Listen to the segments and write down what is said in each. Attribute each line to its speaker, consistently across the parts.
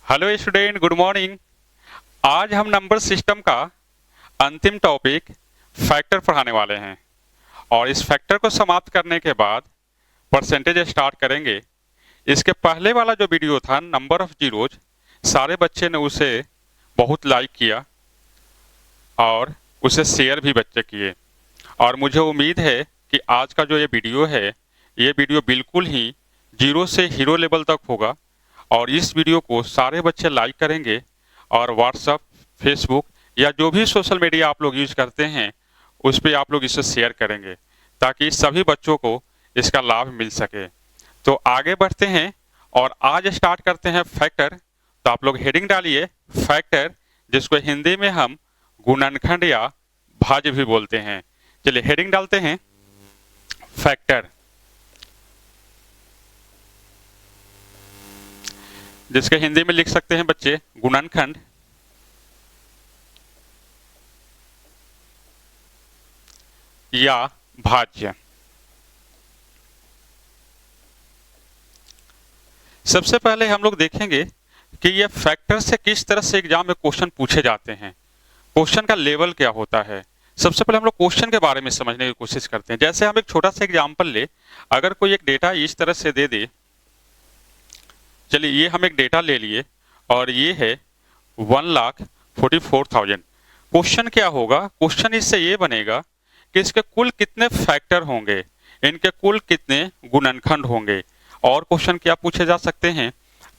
Speaker 1: Hello student, good morning. आज हम number system का अंतिम टॉपिक फैक्टर पढ़ाने वाले हैं और इस फैक्टर को समाप्त करने के बाद परसेंटेज स्टार्ट करेंगे। इसके पहले वाला जो वीडियो था नंबर ऑफ जीरोज, सारे बच्चे ने उसे बहुत लाइक किया और उसे शेयर भी बच्चे किए और मुझे उम्मीद है कि आज का जो ये वीडियो बिल्कुल ही जीरो से हीरो लेवल तक होगा और इस वीडियो को सारे बच्चे लाइक करेंगे और व्हाट्सएप, फेसबुक या जो भी सोशल मीडिया आप लोग यूज करते हैं उस पर आप लोग इसे शेयर करेंगे ताकि सभी बच्चों को इसका लाभ मिल सके। तो आगे बढ़ते हैं और आज स्टार्ट करते हैं फैक्टर। तो आप लोग हेडिंग डालिए फैक्टर, जिसको हिंदी में हम गुणनखंड या भाज्य भी बोलते हैं। चलिए हेडिंग डालते हैं फैक्टर, जिसके हिंदी में लिख सकते हैं बच्चे गुणनखंड या भाज्य। सबसे पहले हम लोग देखेंगे कि ये फैक्टर से किस तरह से एग्जाम में क्वेश्चन पूछे जाते हैं, क्वेश्चन का लेवल क्या होता है। सबसे पहले हम लोग क्वेश्चन के बारे में समझने की कोशिश करते हैं। जैसे हम एक छोटा सा एग्जाम्पल ले, अगर कोई एक डेटा इस तरह से दे दे, चलिए ये हम एक डेटा ले लिए और ये है 1,44,000। क्वेश्चन क्या होगा, क्वेश्चन इससे ये बनेगा कि इसके कुल कितने फैक्टर होंगे, इनके कुल कितने गुणनखंड होंगे। और क्वेश्चन क्या पूछे जा सकते हैं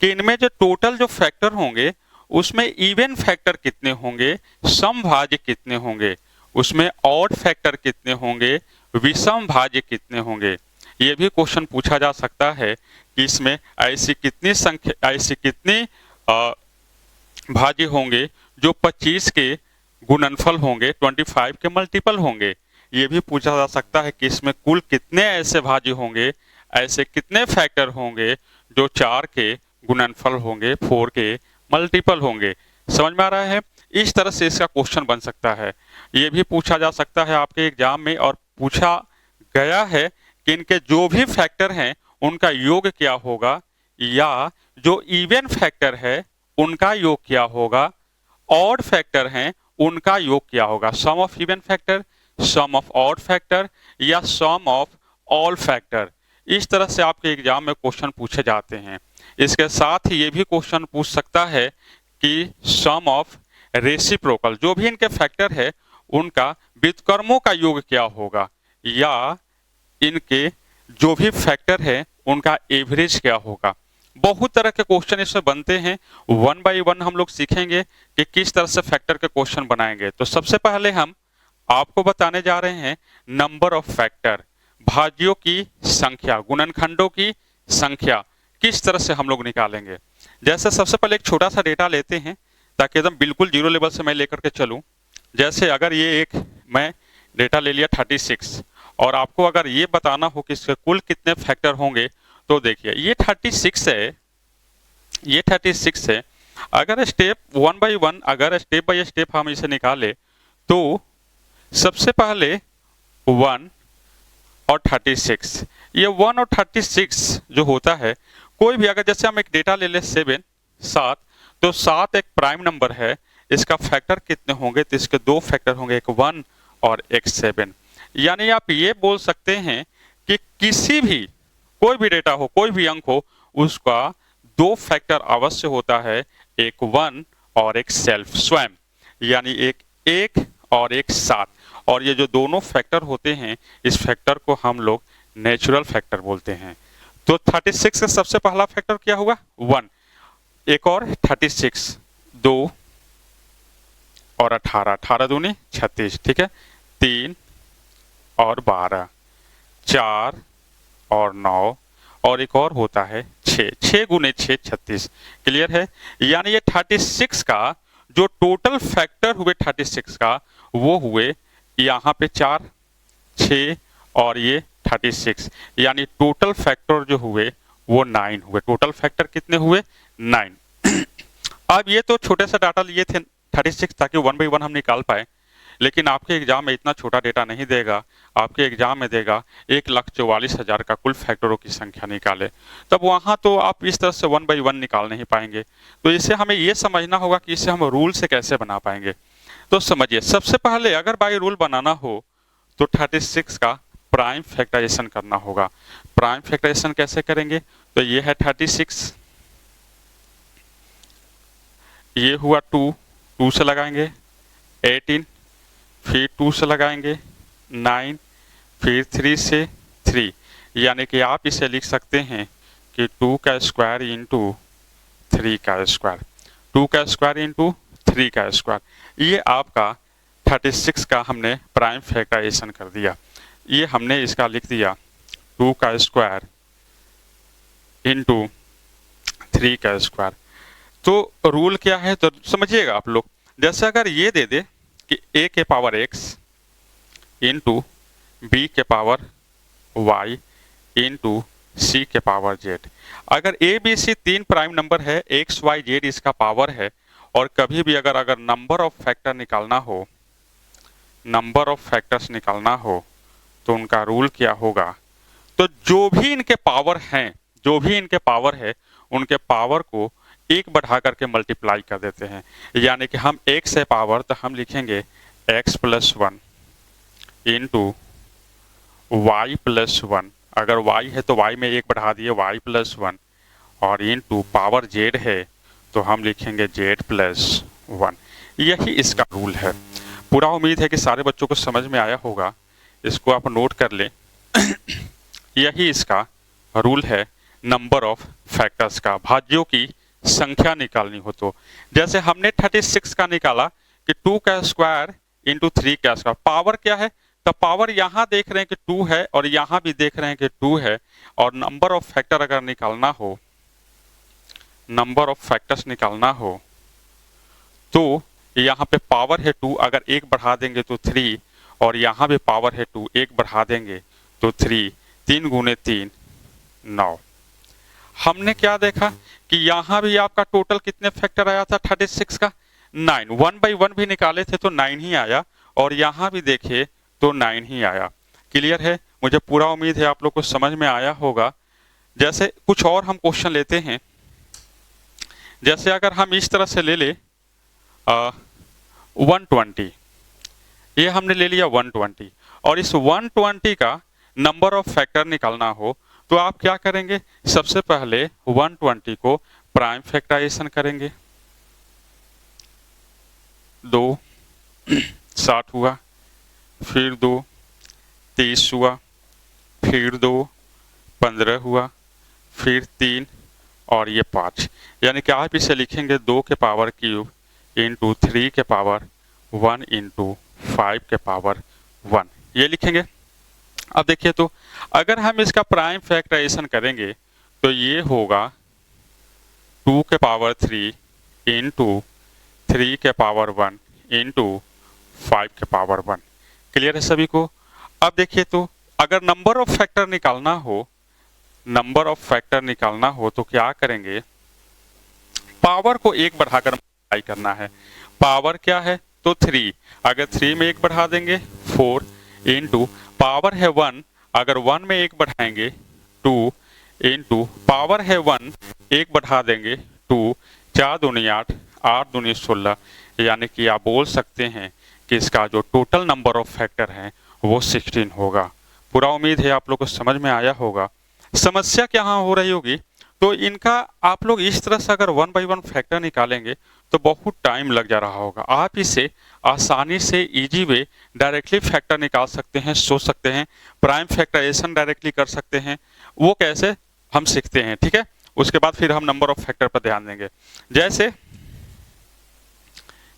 Speaker 1: कि इनमें जो टोटल जो फैक्टर होंगे उसमें इवन फैक्टर कितने होंगे, सम भाज्य कितने होंगे, उसमें ऑड फैक्टर कितने होंगे, विषम भाज्य कितने होंगे। ये भी क्वेश्चन पूछा जा सकता है कि इसमें ऐसी कितनी भाज्य होंगे जो 25 के गुणनफल होंगे, 25 के मल्टीपल होंगे। ये भी पूछा जा सकता है कि इसमें कुल कितने ऐसे भाज्य होंगे, ऐसे कितने फैक्टर होंगे जो 4 के गुणनफल होंगे, 4 के मल्टीपल होंगे। समझ में आ रहा है? इस तरह से इसका क्वेश्चन बन सकता है। ये भी पूछा जा सकता है आपके एग्जाम में और पूछा गया है कि इनके जो भी फैक्टर हैं उनका योग क्या होगा, या जो इवन फैक्टर है उनका योग क्या होगा, ऑड फैक्टर हैं उनका योग क्या होगा। Sum of even factor, sum of odd factor या सम ऑफ ऑल फैक्टर। इस तरह से आपके एग्जाम में क्वेश्चन पूछे जाते हैं। इसके साथ ही ये भी क्वेश्चन पूछ सकता है कि सम ऑफ रेसिप्रोकल, जो भी इनके फैक्टर है उनका व्युत्क्रमों का योग क्या होगा, या इनके जो भी फैक्टर है उनका एवरेज क्या होगा। बहुत तरह के क्वेश्चन इसमें बनते हैं। वन बाय वन हम लोग सीखेंगे कि किस तरह से फैक्टर के क्वेश्चन बनाएंगे। तो सबसे पहले हम आपको बताने जा रहे हैं नंबर ऑफ फैक्टर, भाज्यों की संख्या, गुणनखंडों की संख्या किस तरह से हम लोग निकालेंगे। जैसे सबसे पहले एक छोटा सा डेटा लेते हैं ताकि एकदम बिल्कुल जीरो लेवल से मैं लेकर के चलूं। जैसे अगर ये एक मैं डेटा ले लिया 36 और आपको अगर ये बताना हो कि इसके कुल कितने फैक्टर होंगे, तो देखिए ये 36 है, ये 36 है। अगर स्टेप वन बाय वन, अगर स्टेप बाय स्टेप हम इसे निकाले तो सबसे पहले 1 और 36, ये 1 और 36 जो होता है, कोई भी अगर जैसे हम एक डेटा ले ले 7, तो 7 एक प्राइम नंबर है, इसका फैक्टर कितने होंगे, तो इसके 2 फैक्टर होंगे, एक 1 और एक 7। यानी आप ये बोल सकते हैं कि किसी भी कोई भी डेटा हो, कोई भी अंक हो, उसका 2 फैक्टर अवश्य होता है, एक 1 और एक सेल्फ स्वयं, यानी एक और एक 7। और ये जो दोनों फैक्टर होते हैं, इस फैक्टर को हम लोग नेचुरल फैक्टर बोलते हैं। तो 36 का सबसे पहला फैक्टर क्या होगा, 1, एक और 36, 2 और 18, 18 दूनी 36, ठीक है, 3 और 12, 4 और 9 और एक और होता है 6, 6 गुने 6 36। क्लियर है? यानी ये 36 का जो टोटल फैक्टर हुए 36 का, वो हुए यहाँ पे 4, 6 और ये 36, यानी टोटल फैक्टर जो हुए वो 9 हुए। टोटल फैक्टर कितने हुए, 9। अब ये तो छोटे सा डाटा लिए थे 36 ताकि वन बाई वन हम निकाल पाए। लेकिन आपके एग्जाम में इतना छोटा डेटा नहीं देगा। आपके एग्जाम में देगा 1,44,000 का कुल फैक्टरों की संख्या निकाले, तब वहां तो आप इस तरह से 1 बाई 1 निकाल नहीं पाएंगे। तो इसे हमें ये समझना होगा कि इसे हम रूल से कैसे बना पाएंगे। तो समझिए, सबसे पहले अगर बाई रूल बनाना हो तो 36 का प्राइम फैक्टराइजेशन करना होगा। प्राइम फैक्टराइजेशन कैसे करेंगे? तो ये है 36, ये हुआ 2, 2 से लगाएंगे 18, फिर 2 से लगाएंगे 9, फिर 3 से 3, यानी कि आप इसे लिख सकते हैं कि 2 का स्क्वायर इंटू 3 का स्क्वायर, 2 का स्क्वायर इंटू 3 का स्क्वायर। ये आपका 36 का हमने प्राइम फैक्टराइजेशन कर दिया। ये हमने इसका लिख दिया 2 का स्क्वायर इंटू 3 का स्क्वायर। तो रूल क्या है तो समझिएगा आप लोग। जैसे अगर ये दे दे कि a के पावर x इंटू बी के पावर y इंटू सी के पावर z, अगर a b c 3 prime number है, x y z इसका पावर है, और कभी भी अगर नंबर ऑफ फैक्टर निकालना हो, नंबर ऑफ फैक्टर्स निकालना हो, तो उनका रूल क्या होगा? तो जो भी इनके पावर हैं, जो भी इनके पावर है, उनके पावर को 1 बढ़ा करके मल्टीप्लाई कर देते हैं। यानी कि हम x है पावर, तो हम लिखेंगे x plus 1 into y plus 1, अगर y है तो y में 1 बढ़ा दिए y प्लस 1, और इंटू पावर z है तो हम लिखेंगे z प्लस 1। यही इसका रूल है। पूरा उम्मीद है कि सारे बच्चों को समझ में आया होगा, इसको आप नोट कर लें। यही इसका रूल है नंबर ऑफ फैक्टर्स का, भाज्यों की संख्या निकालनी हो तो। जैसे हमने 36 का निकाला कि 2 का स्क्वायर इंटू 3 का स्क्वायर, पावर क्या है? तो पावर यहाँ देख रहे हैं कि 2 है, और यहाँ भी देख रहे हैं कि 2 है, और नंबर ऑफ फैक्टर अगर निकालना हो, नंबर ऑफ फैक्टर्स निकालना हो, तो यहाँ पे पावर है 2, अगर 1 बढ़ा देंगे तो 3, और यहाँ भी पावर है 2, 1 बढ़ा देंगे तो 3, 3 गुने 3 9। हमने क्या देखा कि यहाँ भी आपका टोटल कितने फैक्टर आया था 36 का? 9। 1 बाई 1 भी निकाले थे तो 9 ही आया, और यहाँ भी देखे तो 9 ही आया। क्लियर है? मुझे पूरा उम्मीद है आप लोग को समझ में आया होगा। जैसे कुछ और हम क्वेश्चन लेते हैं। जैसे अगर हम इस तरह से ले ले 120, ये हमने ले लिया 120, और इस 120 का नंबर ऑफ फैक्टर निकालना हो तो आप क्या करेंगे? सबसे पहले 120 को प्राइम फैक्टराइजेशन करेंगे। 2 60 हुआ, फिर 2 30 हुआ, फिर 2 15 हुआ, फिर 3 और ये 5। यानी कि आप इसे लिखेंगे 2 के पावर क्यूब इंटू 3 के पावर 1 इंटू 5 के पावर 1, ये लिखेंगे। अब देखिए, तो अगर हम इसका प्राइम फैक्टराइजेशन करेंगे तो ये होगा 2 के पावर 3 इंटू 3 के पावर 1 इंटू 5 के पावर 1। क्लियर है सभी को? अब देखिए, तो अगर नंबर ऑफ फैक्टर निकालना हो, नंबर ऑफ फैक्टर निकालना हो तो क्या करेंगे? पावर को 1 बढ़ाकर मल्टीप्लाई करना है। पावर क्या है? तो 3, अगर 3 में 1 बढ़ा देंगे 4 इंटू पावर है 1, अगर 1 में 1 बढ़ाएंगे 2 इंटू पावर है 1, 1 बढ़ा देंगे 2, 4 दूनी 8, 8 दूनी 16। यानी कि आप बोल सकते हैं कि इसका जो टोटल नंबर ऑफ फैक्टर हैं वो 16 होगा। पूरा उम्मीद है आप लोग को समझ में आया होगा। समस्या क्या हो रही होगी? तो इनका आप लोग इस तरह से अगर 1 बाई 1 फैक्टर निकालेंगे तो बहुत टाइम लग जा रहा होगा। आप इसे आसानी से इजी वे डायरेक्टली फैक्टर निकाल सकते हैं, सोच सकते हैं, प्राइम फैक्टराइजेशन डायरेक्टली कर सकते हैं। वो कैसे हम सीखते हैं, ठीक है? उसके बाद फिर हम नंबर ऑफ फैक्टर पर ध्यान देंगे। जैसे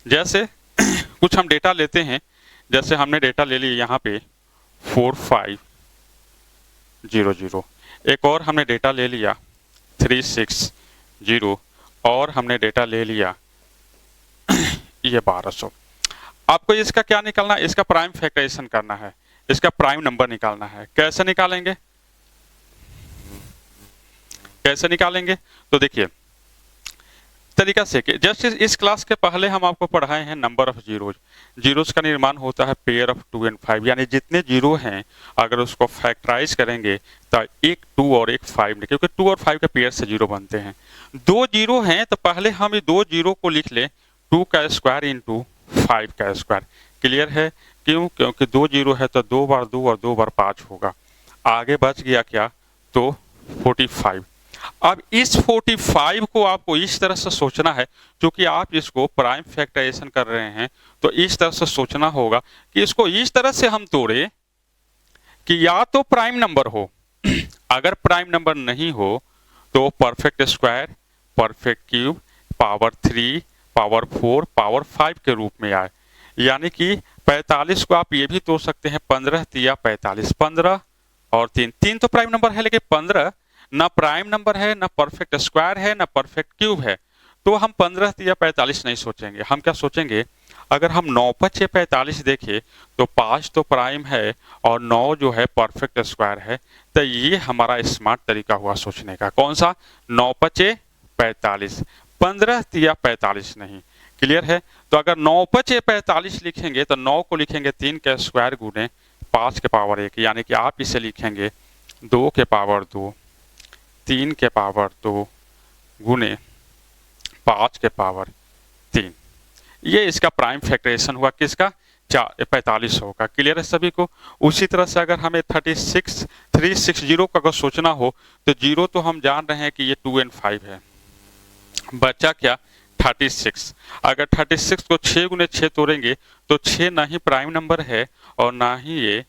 Speaker 1: जैसे कुछ हम डेटा लेते हैं। जैसे हमने डेटा ले लिया यहाँ पे 4500, एक और हमने डेटा ले लिया 360, और हमने डेटा ले लिया ये 1200। आपको इसका क्या निकालना है? इसका प्राइम फैक्टराइजेशन करना है, इसका प्राइम नंबर निकालना है। कैसे निकालेंगे? कैसे निकालेंगे? तो देखिए तरीका से कि जस्ट इस क्लास के पहले हम आपको पढ़ाए हैं नंबर ऑफ जीरोज। जीरोज का निर्माण होता है पेयर ऑफ 2 और 5, यानी जितने जीरो हैं अगर उसको फैक्टराइज करेंगे तो एक 2 और एक 5, क्योंकि 2 और 5 के पेयर से जीरो बनते हैं। दो जीरो हैं तो पहले हम ये दो जीरो को लिख लें 2 का स्क्वायर इंटू 5 का स्क्वायर। क्लियर है? क्यों? क्योंकि दो जीरो है तो 2 बार 2 और 2 बार 5 होगा। आगे बच गया क्या? तो 45। अब इस 45 को आपको इस तरह से सोचना है, क्योंकि आप इसको प्राइम फैक्टराइजेशन कर रहे हैं तो इस तरह से सोचना होगा कि इसको इस तरह से हम तोड़े कि या तो प्राइम नंबर हो अगर प्राइम नंबर नहीं हो तो perfect square, perfect cube, power 3, power 4, power 5 के रूप में आए। यानी कि 45 को आप ये भी तोड़ सकते हैं 15 तिया 45, 15 और 3, 3 तो प्राइम नंबर है, लेकिन 15 ना प्राइम नंबर है, ना परफेक्ट स्क्वायर है, ना परफेक्ट क्यूब है, तो हम 15 या 45 नहीं सोचेंगे। हम क्या सोचेंगे? अगर हम 9 5 45 देखें तो 5 तो प्राइम है और 9 जो है परफेक्ट स्क्वायर है। तो ये हमारा स्मार्ट तरीका हुआ सोचने का। कौन सा? 9 5 45, 15 या 45 नहीं। क्लियर है? तो अगर 9 5 45 लिखेंगे तो 9 को लिखेंगे 3 का स्क्वायर गुने 5 के पावर 1, यानी कि आप इसे लिखेंगे 2 के पावर 2, 3 के पावर 2 गुने 5 के पावर 3। ये इसका प्राइम फैक्टराइजेशन हुआ किसका? 45 होगा। क्लियर है सभी को? उसी तरह से अगर हमें 360 का अगर सोचना हो तो जीरो तो हम जान रहे हैं कि ये 2 और 5 है, बचा क्या? 36। अगर 36 को 6 गुने 6 तोड़ेंगे तो 6 ना ही प्राइम नंबर है और ना ही ये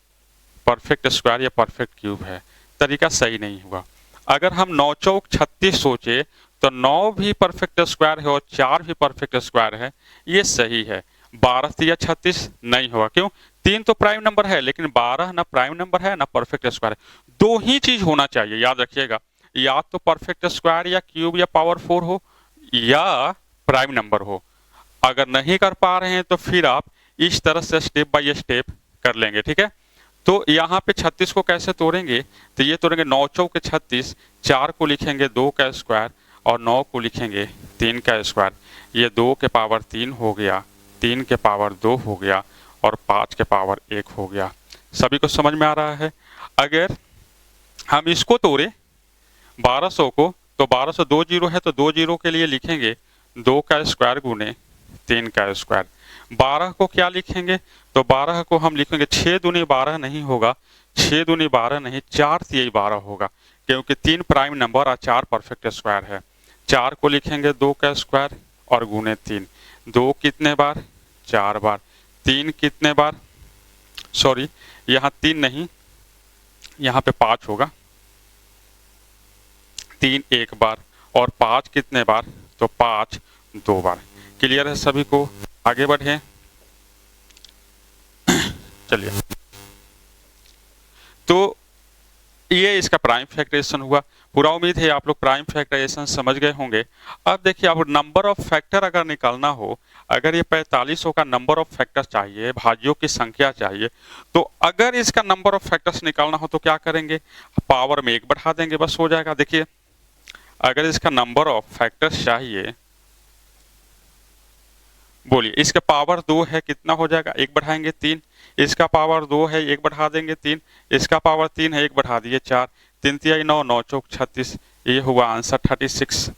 Speaker 1: परफेक्ट स्क्वायर या परफेक्ट क्यूब है। तरीका सही नहीं हुआ। अगर हम 9 चौक 36 सोचे तो 9 भी परफेक्ट स्क्वायर है और 4 भी परफेक्ट स्क्वायर है, ये सही है। 12 तिया 36 नहीं होगा। क्यों? 3 तो प्राइम नंबर है, लेकिन 12 ना प्राइम नंबर है ना परफेक्ट स्क्वायर है। दो ही चीज होना चाहिए, याद रखिएगा, या तो परफेक्ट स्क्वायर या क्यूब या पावर 4 हो या प्राइम नंबर हो। अगर नहीं कर पा रहे हैं तो फिर आप इस तरह से स्टेप बाय स्टेप कर लेंगे। ठीक है? तो यहाँ पे 36 को कैसे तोड़ेंगे? तो ये तोड़ेंगे 9 चौक 36, 4 को लिखेंगे 2 का स्क्वायर और 9 को लिखेंगे 3 का स्क्वायर। ये 2 के पावर 3 हो गया, 3 के पावर 2 हो गया और 5 के पावर 1 हो गया। सभी को समझ में आ रहा है? अगर हम इसको तोड़े 1200 को तो 1200 दो जीरो है तो 2 जीरो के लिए लिखेंगे 2 का स्क्वायर गुने 3 का स्क्वायर। 12 को क्या लिखेंगे? तो 12 को हम लिखेंगे 6 दूनी 12 नहीं होगा, 6 दूनी 12 नहीं, 4 तिया 12 होगा, क्योंकि 3 प्राइम नंबर और 4 परफेक्ट स्क्वायर है। 4 को लिखेंगे 2 का स्क्वायर और गुने 3। 2 कितने बार? 4 बार। 3 कितने बार? सॉरी, यहाँ 3 नहीं, यहाँ पे 5 होगा। 3 1 बार और 5 कितने बार? तो 5 2 बार। क्लियर है सभी को? आगे बढ़े, चलिए। तो ये इसका प्राइम फैक्टराइजेशन हुआ। पूरा उम्मीद है आप लोग प्राइम फैक्टराइजेशन समझ गए होंगे। अब देखिए, अब नंबर ऑफ फैक्टर अगर निकालना हो, अगर ये 45 का नंबर ऑफ फैक्टर्स चाहिए, भाजियों की संख्या चाहिए, तो अगर इसका नंबर ऑफ फैक्टर्स निकालना हो तो क्या करेंगे? पावर में 1 बढ़ा देंगे, बस हो जाएगा। देखिए, अगर इसका नंबर ऑफ फैक्टर्स चाहिए, बोलिए, इसका पावर 2 है, कितना हो जाएगा? 1 बढ़ाएंगे 3। इसका पावर 2 है, 1 बढ़ा देंगे 3। इसका पावर 3 है, 1 बढ़ा दिए 4। 3 तिया 9, 9 चौक 36। ये हुआ आंसर 36।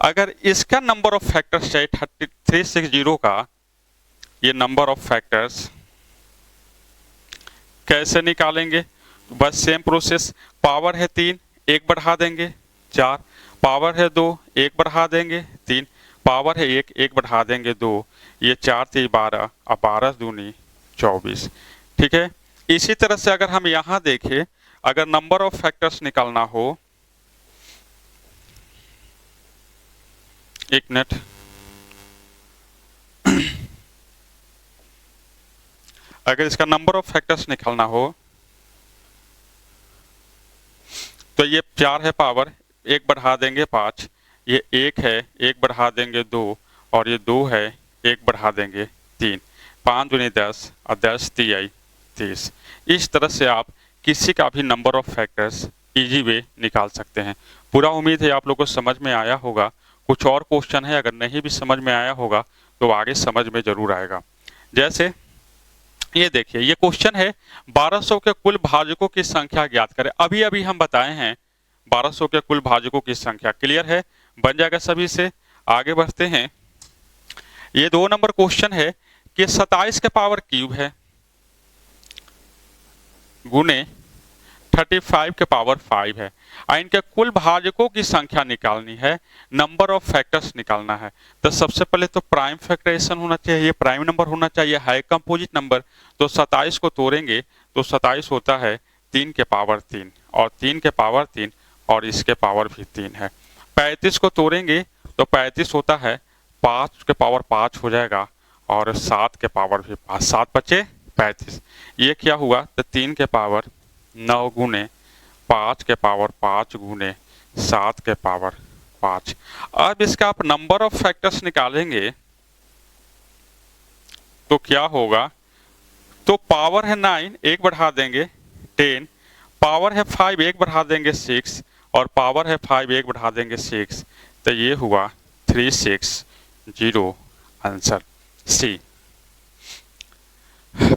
Speaker 1: अगर इसका नंबर ऑफ फैक्टर्स चाहिए 360 का, ये नंबर ऑफ फैक्टर्स कैसे निकालेंगे? बस सेम प्रोसेस। पावर है 3, 1 बढ़ा देंगे 4। पावर है 2, 1 बढ़ा देंगे 3। पावर है 1, 1 बढ़ा देंगे 2। ये 4 3 12 और 12 दूनी 24। ठीक है? इसी तरह से अगर हम यहाँ देखें, अगर नंबर ऑफ फैक्टर्स निकालना हो, एक मिनट, अगर इसका नंबर ऑफ फैक्टर्स निकालना हो तो ये 4 है पावर, 1 बढ़ा देंगे 5। ये 1 है, 1 बढ़ा देंगे 2 और ये 2 है, 1 बढ़ा देंगे 3। 5 दूनी 10 और 10 तिया 30। इस तरह से आप किसी का भी number of factors easy way निकाल सकते हैं। पूरा उम्मीद है आप लोगों को समझ में आया होगा। कुछ और क्वेश्चन है, अगर नहीं भी समझ में आया होगा तो आगे समझ में जरूर आएगा। जैसे ये देखिए, ये क्वेश्चन है 1200 के कुल भाजकों की संख्या ज्ञात करें। अभी अभी हम बताए हैं 1200 के कुल भाजकों की संख्या, क्लियर है, बन जाएगा सभी से। आगे बढ़ते हैं। ये 2 नंबर क्वेश्चन है कि 27 के पावर क्यूब है गुने 35 के पावर 5 है, और इनके कुल भाजकों की संख्या निकालनी है, नंबर ऑफ फैक्टर्स निकालना है। तो सबसे पहले तो प्राइम फैक्टराइजेशन होना चाहिए, ये प्राइम नंबर होना चाहिए, है कंपोजिट नंबर। तो 27 को तोड़ेंगे तो 27 होता है 3 के पावर 3, और 3 के पावर 3 और इसके पावर भी 3 है। 35 को तोड़ेंगे तो 35 होता है 5 के पावर 5 हो जाएगा, और 7 के पावर भी 5, 7 बचे 35। ये क्या हुआ, तो 3 के पावर 9 गुने 5 के पावर 5 गुने 7 के पावर 5। अब इसका आप नंबर ऑफ फैक्टर्स निकालेंगे तो क्या होगा, तो पावर है 9, 1 बढ़ा देंगे 10, पावर है 5, 1 बढ़ा देंगे 6, और पावर है 5, 1 बढ़ा देंगे 6। तो ये हुआ 360, आंसर सी।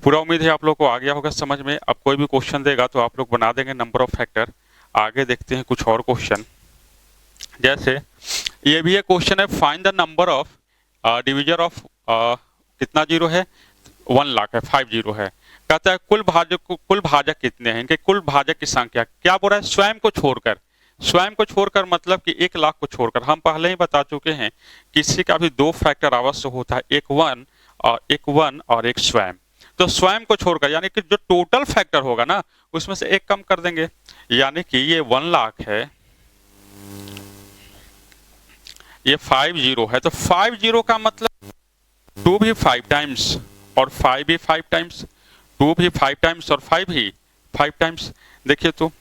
Speaker 1: पूरा उम्मीद है आप लोग को आ गया होगा समझ में। अब कोई भी क्वेश्चन देगा तो आप लोग बना देंगे नंबर ऑफ फैक्टर। आगे देखते हैं कुछ और क्वेश्चन। जैसे ये भी एक क्वेश्चन है, find the number of divisor of कितना जीरो है, 1 लाख है, 5 जीरो है। कहता है कुल भाजक कितने हैं, इनके कुल भाजक की संख्या। क्या बोल रहा है, स्वयं को छोड़कर, स्वयं को छोड़कर मतलब कि 1 लाख को छोड़कर। हम पहले ही बता चुके हैं किसी का भी 2 फैक्टर अवश्य होता है, एक वन और एक स्वयं। तो स्वयं को छोड़कर यानी कि जो टोटल फैक्टर होगा ना उसमें से 1 कम कर देंगे, यानी कि ये 1 लाख है, ये 5 जीरो है। तो 5 जीरो का मतलब 2 भी 5 टाइम्स और 5 भी 5 टाइम्स, 2 भी 5 टाइम्स और 5 भी 5 टाइम्स। देखिए तो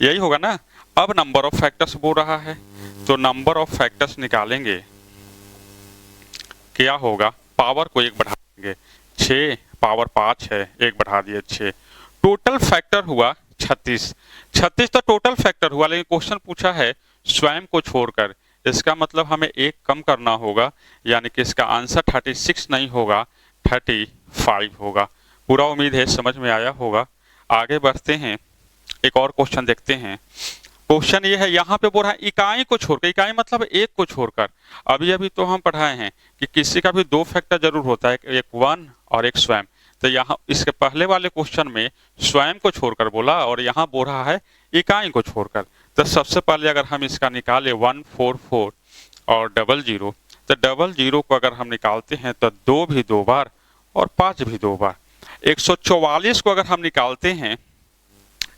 Speaker 1: यही होगा ना। अब नंबर ऑफ फैक्टर्स बोल रहा है, तो नंबर ऑफ फैक्टर्स निकालेंगे, क्या होगा, पावर को 1 बढ़ा देंगे, 6 पावर 5 है, 1 बढ़ा दिए 6, टोटल फैक्टर हुआ 36। 36 तो टोटल फैक्टर हुआ, लेकिन क्वेश्चन पूछा है स्वयं को छोड़कर, इसका मतलब हमें 1 कम करना होगा, यानी कि इसका आंसर 36 नहीं होगा, 35 होगा। पूरा उम्मीद है समझ में आया होगा। आगे बढ़ते हैं, एक और क्वेश्चन देखते हैं। क्वेश्चन ये है, यहाँ पे बोल रहा है इकाई को छोड़कर, इकाई मतलब 1 को छोड़कर। अभी अभी तो हम पढ़ाए हैं कि किसी का भी 2 फैक्टर जरूर होता है, एक 1 और एक स्वयं। तो यहाँ इसके पहले वाले क्वेश्चन में स्वयं को छोड़कर बोला, और यहाँ बोल रहा है इकाई को छोड़कर। तो सबसे पहले अगर हम इसका निकाले 144 और 00, तो 00 को अगर हम निकालते हैं तो 2 भी 2 बार और 5 भी 2 बार। 144 को अगर हम निकालते हैं,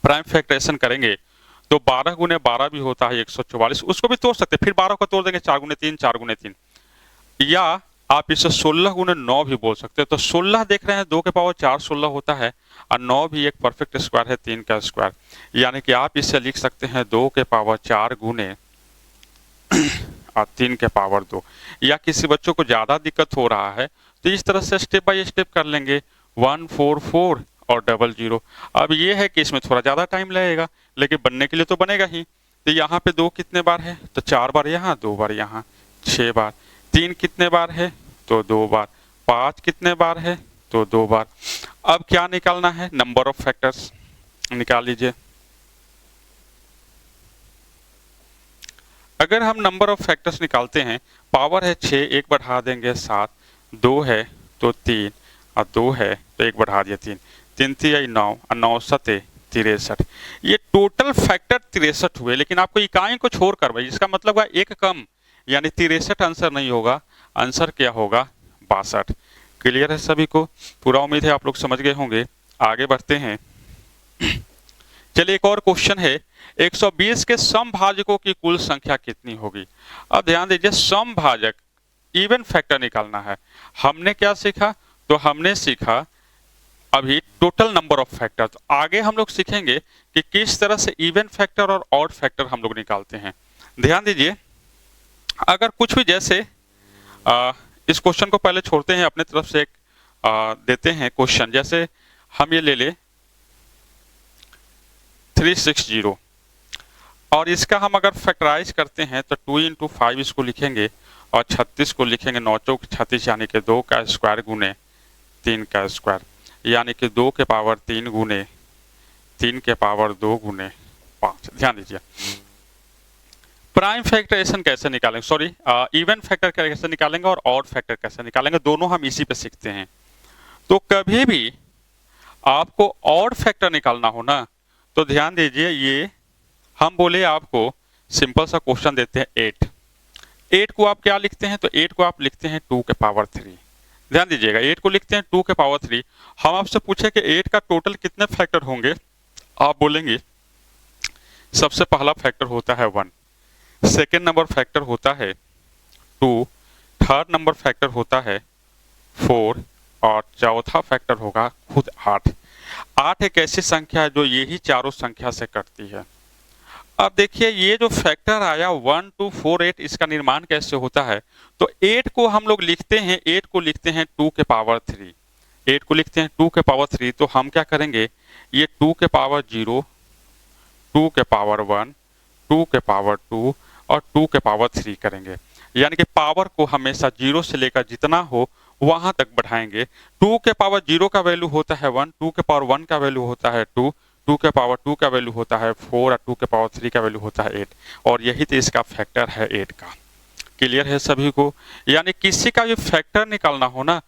Speaker 1: प्राइम फैक्टराइजेशन करेंगे तो 12 गुने 12 भी होता है 144, उसको भी तोड़ सकते हैं, फिर 12 को तोड़ देंगे 4 गुने 3, 4 गुने 3, या आप इसे 16 गुने 9 भी बोल सकते हैं। तो 16 देख रहे हैं 2 के पावर 4 16 होता है, और 9 भी एक परफेक्ट स्क्वायर है 3 का स्क्वायर, यानी कि आप इसे लिख सकते हैं 2 के पावर 4 गुने और 3 के पावर 2। या किसी बच्चों को ज्यादा दिक्कत हो रहा है तो इस तरह से स्टेप बाय स्टेप कर लेंगे, 144 और 00। अब ये है कि इसमें थोड़ा ज्यादा टाइम लगेगा, लेकिन बनने के लिए तो बनेगा ही। तो यहाँ पे 2 कितने बार है, तो 4 बार यहाँ, 2 बार यहाँ, 6 बार। 3 कितने बार है, तो 2 बार। 5 कितने बार है, तो 2 बार। अब क्या निकालना है, नंबर ऑफ फैक्टर्स निकाल लीजिए। अगर हम नंबर ऑफ फैक्टर्स निकालते हैं, पावर है 6, 1 बढ़ा देंगे 7, 2 है तो 3 और 2 है तो 1 बढ़ा दिया 3, 3 3 9 और 9 7 63। ये टोटल फैक्टर 63 हुए, लेकिन आपको इकाई को छोड़कर भाई, इसका मतलब है 1 कम, यानी 63 आंसर नहीं होगा, आंसर क्या होगा, 62। क्लियर है सभी को? पूरा उम्मीद है आप लोग समझ गए होंगे। आगे बढ़ते हैं। चलिए एक और क्वेश्चन है, 120 के समभाजकों की कुल संख्या कितनी होगी। अब ध्यान दीजिए, समभाजक इवन फैक्टर निकालना है। हमने क्या सीखा, तो हमने सीखा अभी टोटल नंबर ऑफ फैक्टर। तो आगे हम लोग सीखेंगे कि किस तरह से इवन फैक्टर और ऑड फैक्टर हम लोग निकालते हैं। ध्यान दीजिए, अगर कुछ भी जैसे इस क्वेश्चन को पहले छोड़ते हैं, अपने तरफ से एक देते हैं क्वेश्चन। जैसे हम ये ले ले 360, और इसका हम अगर फैक्टराइज करते हैं तो 2 इंटू 5 इसको लिखेंगे और 36 को लिखेंगे 9 चौक 36 यानी कि 2 का स्क्वायर गुने 3 का स्क्वायर यानी कि 2 के पावर 3 गुने 3 के पावर 2 गुने 5। ध्यान दीजिए प्राइम फैक्टराइजेशन कैसे निकालेंगे, सॉरी इवन फैक्टर कैसे निकालेंगे और ऑड फैक्टर कैसे निकालेंगे, दोनों हम इसी पे सीखते हैं। तो कभी भी आपको ऑड फैक्टर निकालना हो ना तो ध्यान दीजिए, ये हम बोले आपको सिंपल सा क्वेश्चन देते हैं 8 को आप क्या लिखते हैं, तो 8 को आप लिखते हैं 2 के पावर 3। ध्यान दीजिएगा 8 को लिखते हैं 2 के पावर 3। हम आपसे पूछे कि 8 का टोटल कितने फैक्टर होंगे, आप बोलेंगे सबसे पहला फैक्टर होता है 1, सेकेंड नंबर फैक्टर होता है 2, थर्ड नंबर फैक्टर होता है 4 और चौथा फैक्टर होगा खुद 8। 8 एक ऐसी संख्या है जो यही चारों संख्या से कटती है। अब देखिए ये जो फैक्टर आया 1 2 4 8, इसका निर्माण कैसे होता है, तो 8 को हम लोग लिखते हैं 2 के पावर 3। 8 को लिखते हैं 2 के पावर 3, तो हम क्या करेंगे, ये 2 के पावर 0, 2 के पावर 1, 2 के पावर 2 और 2 के पावर 3 करेंगे। यानी कि पावर को हमेशा 0 से लेकर जितना हो वहां तक बढ़ाएंगे। 2 के पावर 0 का वैल्यू होता है 1, 2 के पावर 1 का वैल्यू होता है 2, 2 के पावर 2 का वैल्यू होता है 4 और 2 के पावर 3 का वैल्यू होता है 8। और यही तो इसका फैक्टर है 8 का। क्लियर है सभी को? यानी किसी का भी फैक्टर निकालना हो ना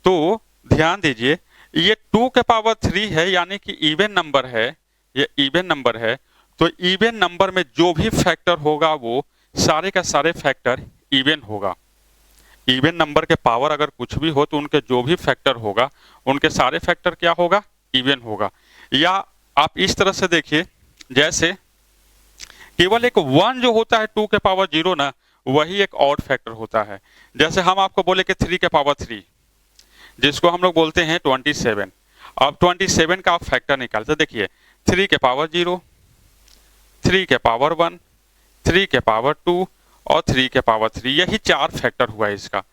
Speaker 1: तो ध्यान दीजिए ये 2 के पावर 3 है यानी कि इवन नंबर है, ये इवन नंबर है। तो इवन नंबर में जो भी फैक्टर होगा वो सारे का सारे फैक्टर इवन होगा। इवन नंबर के पावर अगर कुछ भी हो तो उनके जो भी फैक्टर होगा उनके सारे फैक्टर क्या होगा, इवन होगा। या आप इस तरह से देखिए जैसे केवल एक 1 जो होता है 2 के पावर 0 ना, वही एक ऑड फैक्टर होता है। जैसे हम आपको बोले कि 3 के पावर 3 जिसको हम लोग बोलते हैं 27। अब 27 का आप फैक्टर निकालते देखिए 3 के पावर 0, 3 के पावर 1, 3 के पावर 2 और 3 के पावर 3, यही 4 फैक्टर हुआ है इसका।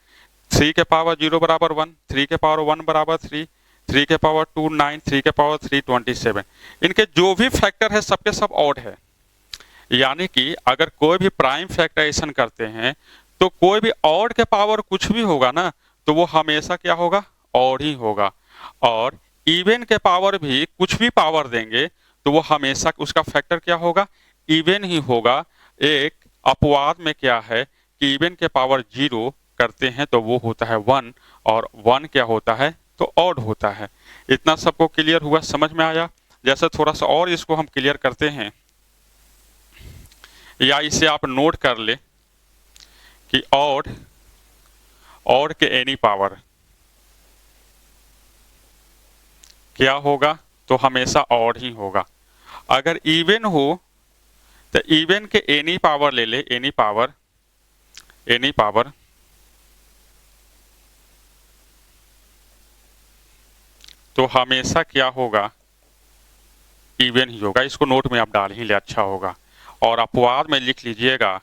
Speaker 1: 3 के पावर 0 बराबर 1, 3 के पावर 1 बराबर 3, 3 के पावर 2 9, 3 के पावर 3 27। इनके जो भी फैक्टर है सबके सब ऑड है। यानी कि अगर कोई भी प्राइम फैक्टराइजेशन करते हैं तो कोई भी ऑड के पावर कुछ भी होगा ना तो वो हमेशा क्या होगा, ऑड ही होगा। और इवन के पावर भी कुछ भी पावर देंगे तो वो हमेशा उसका फैक्टर क्या होगा, इवन ही होगा। एक अपवाद में क्या है कि इवन के पावर 0 करते हैं तो वो होता है 1 और 1 क्या होता है तो ऑड होता है। इतना सबको क्लियर हुआ, समझ में आया? जैसे थोड़ा सा और इसको हम क्लियर करते हैं या इसे आप नोट कर ले कि ऑड के एनी पावर क्या होगा, तो हमेशा ऑड ही होगा। अगर इवन हो तो इवन के एनी पावर ले ले, एनी पावर तो हमेशा क्या होगा, इवन ही होगा। इसको नोट में आप डाल ही ले, अच्छा होगा। और अपवाद में लिख लीजिएगा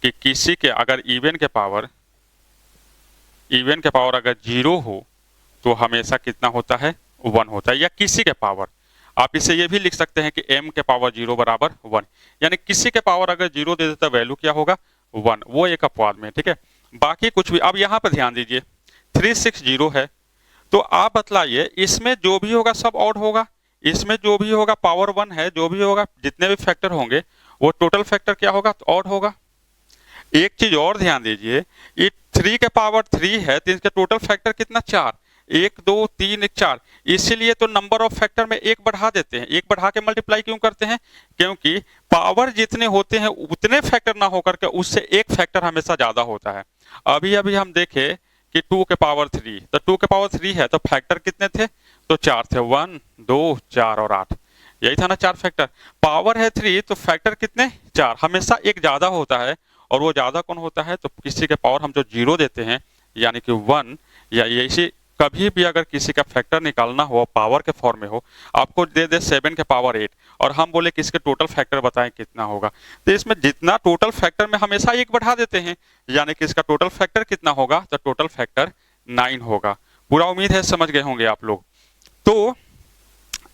Speaker 1: कि किसी के अगर इवन के पावर अगर 0 हो तो हमेशा कितना होता है, 1 होता है। या किसी के पावर, आप इसे ये भी लिख सकते हैं कि m के पावर 0 बराबर 1, यानी किसी के पावर अगर 0 दे देता वैल्यू क्या होगा, 1। वो एक अपवाद में, ठीक है। बाकी कुछ भी, अब यहाँ पर ध्यान दीजिए 360 है तो आप बतलाइए इसमें जो भी होगा सब ऑड होगा, इसमें जो भी होगा पावर 1 है, जो भी होगा जितने भी फैक्टर होंगे वो टोटल फैक्टर क्या होगा, तो ऑड होगा। एक चीज और ध्यान दीजिए, ये 3 के पावर 3 है तो इसका टोटल फैक्टर कितना, 4। 1 2 3 1 4, इसीलिए तो नंबर ऑफ फैक्टर में 1 बढ़ा देते हैं। 1 बढ़ा के मल्टीप्लाई क्यों करते हैं, क्योंकि पावर जितने होते हैं उतने फैक्टर ना होकर के उससे एक फैक्टर हमेशा ज्यादा होता है। अभी हम देखे कि 2 के पावर 3, तो 2 के पावर 3 है तो फैक्टर कितने थे, तो 4 थे, 1 2 4 और 8, यही था ना 4 फैक्टर। पावर है 3 तो फैक्टर कितने, 4, हमेशा एक ज्यादा होता है। और वो ज्यादा कौन होता है, तो किसी के पावर हम जो 0 देते हैं यानी कि 1, या ऐसे कभी भी अगर किसी का फैक्टर निकालना हो पावर के फॉर्म में हो, आपको दे दे 7 के पावर 8 और हम बोले कि इसके टोटल फैक्टर बताएं कितना होगा, तो इसमें जितना टोटल फैक्टर में हमेशा 1 बढ़ा देते हैं, यानी कि इसका टोटल फैक्टर कितना होगा, तो टोटल फैक्टर 9 होगा। पूरा उम्मीद है समझ गए होंगे आप लोग। तो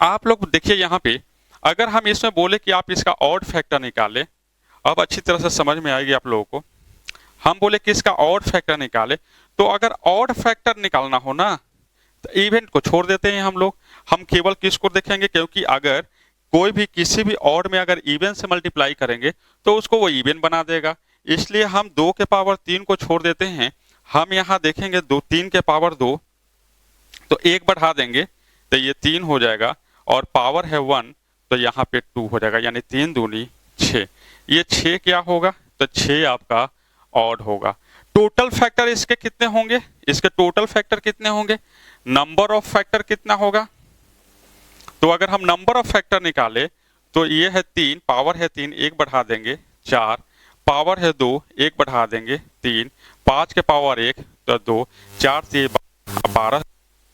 Speaker 1: आप लोग देखिए यहाँ पे अगर हम इसमें बोले कि आप इसका ऑड फैक्टर निकालें, अब अच्छी तरह से समझ में आएगी आप लोगों को। हम बोले कि इसका ऑड फैक्टर निकाले, तो अगर ऑड फैक्टर निकालना हो ना तो इवेंट को छोड़ देते हैं हम लोग। हम केवल किसको देखेंगे, क्योंकि अगर कोई भी किसी भी ऑड में अगर इवन से मल्टीप्लाई करेंगे तो उसको वो इवन बना देगा, इसलिए हम 2 के पावर 3 को छोड़ देते हैं। हम यहाँ देखेंगे 3 के पावर 2, तो 1 बढ़ा देंगे तो ये 3 हो जाएगा, और पावर है 1 तो यहाँ पे 2 हो जाएगा, यानी 3 दूनी 6। ये 6 क्या होगा, तो 6 आपका ऑड होगा। टोटल फैक्टर इसके कितने होंगे, इसके टोटल फैक्टर कितने होंगे, नंबर ऑफ फैक्टर कितना होगा। तो अगर हम नंबर ऑफ फैक्टर निकाले तो ये है 3, पावर है 3, 1 बढ़ा देंगे 4, पावर है 2, 1 बढ़ा देंगे 3, 5 के पावर 1 तो 2, 4 से 12,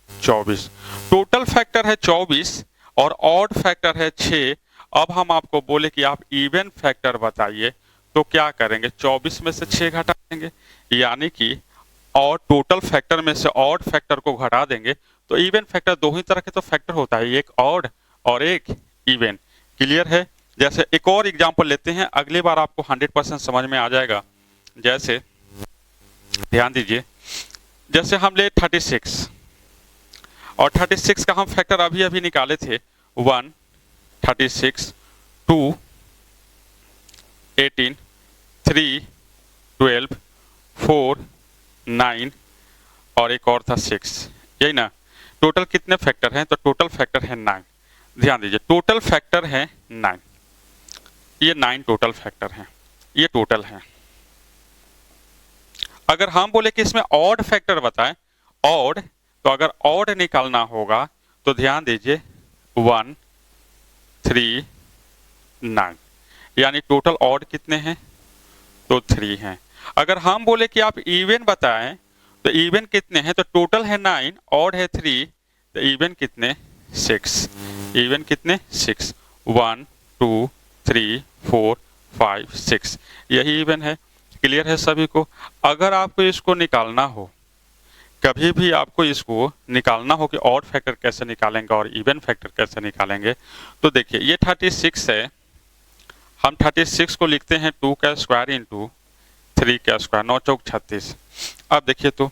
Speaker 1: 24। टोटल फैक्टर है 24 और ऑड फैक्टर है 6। अब हम आपको बोले कि आप इवन फैक्टर बताइए, तो क्या करेंगे, 24 में से 6 घटा देंगे, यानी कि और टोटल फैक्टर में से ऑड फैक्टर को घटा देंगे। तो इवन फैक्टर 2 ही तरह के तो फैक्टर होता है, एक ऑड और एक इवन। क्लियर है। जैसे एक और एग्जांपल लेते हैं, अगली बार आपको 100% समझ में आ जाएगा। जैसे ध्यान दीजिए, जैसे हम ले 36 और 36 का हम फैक्टर अभी अभी निकाले थे, 1, 36, 2, 18, 3, 12, 4, 9 और एक और था 6, यही ना। टोटल कितने फैक्टर हैं, तो टोटल फैक्टर है 9। ध्यान दीजिए, टोटल फैक्टर है 9, ये 9 टोटल फैक्टर हैं, ये टोटल है। अगर हम बोले कि इसमें ऑड फैक्टर बताएं, ऑड, तो अगर ऑड निकालना होगा तो ध्यान दीजिए 1, 3, 9, यानी टोटल ऑड कितने हैं, तो 3 हैं। अगर हम बोले कि आप इवन बताएं तो इवन कितने हैं, तो टोटल है 9, ऑड है 3, तो इवन कितने 6, इवन कितने 6, 1, 2, 3, 4, 5, 6, यही इवन है। क्लियर है सभी को। अगर आपको इसको निकालना हो, कभी भी आपको इसको निकालना हो कि ऑड फैक्टर कैसे निकालेंगे और इवन फैक्टर कैसे निकालेंगे, तो देखिए ये 36 है, हम 36 को लिखते हैं 2 का स्क्वायर इंटू 3 का स्क्वायर, 9 चौक 36। अब देखिए, तो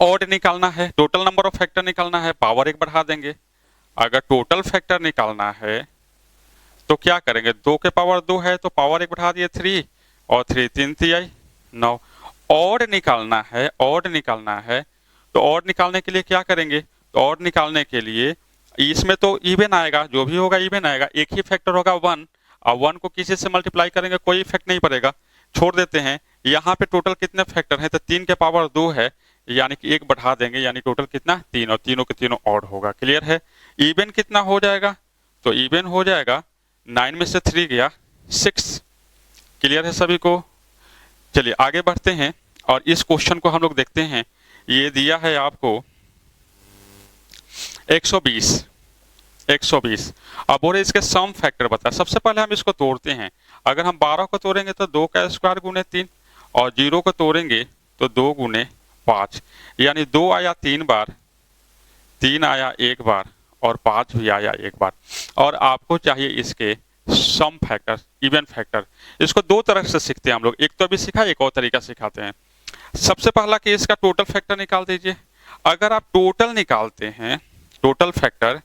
Speaker 1: ऑड निकालना है, टोटल नंबर ऑफ फैक्टर निकालना है, पावर 1 बढ़ा देंगे। अगर टोटल फैक्टर निकालना है तो क्या करेंगे, 2 के पावर 2 है तो पावर 1 बढ़ा दिए 3, और 3 3 3 9। ऑड निकालना है, ऑड निकालना है, तो ऑड निकालने के लिए क्या करेंगे, तो ऑड निकालने के लिए इसमें तो इवन आएगा, जो भी होगा इवन आएगा, एक ही फैक्टर होगा 1, अब 1 को किसी से मल्टीप्लाई करेंगे कोई इफेक्ट नहीं पड़ेगा, छोड़ देते हैं। यहाँ पे टोटल कितने फैक्टर हैं, तो 3 के पावर 2 है, यानी कि 1 बढ़ा देंगे, यानी टोटल कितना 3, और तीनों के तीनों ऑड होगा। क्लियर है। इवन कितना हो जाएगा, तो इवन हो जाएगा 9 में से 3 गया 6। क्लियर है सभी को। चलिए आगे बढ़ते हैं और इस क्वेश्चन को हम लोग देखते हैं। ये दिया है आपको 120, 120। अब बोले इसके सम फैक्टर बता। सबसे पहले हम इसको तोड़ते हैं। अगर हम 12 को तोड़ेंगे तो 2 का स्क्वायर गुने 3, और 0 को तोड़ेंगे तो 2 गुने 5, यानी 2 आया 3 बार, 3 आया 1 बार, और 5 भी आया 1 बार। और आपको चाहिए इसके सम फैक्टर, इवन फैक्टर। इसको 2 तरह से सीखते हैं हम लोग, एक तो अभी सिखा, एक और तरीका सिखाते हैं। सबसे पहला कि इसका टोटल फैक्टर निकाल दीजिए। अगर आप टोटल निकालते हैं, टोटल फैक्टर,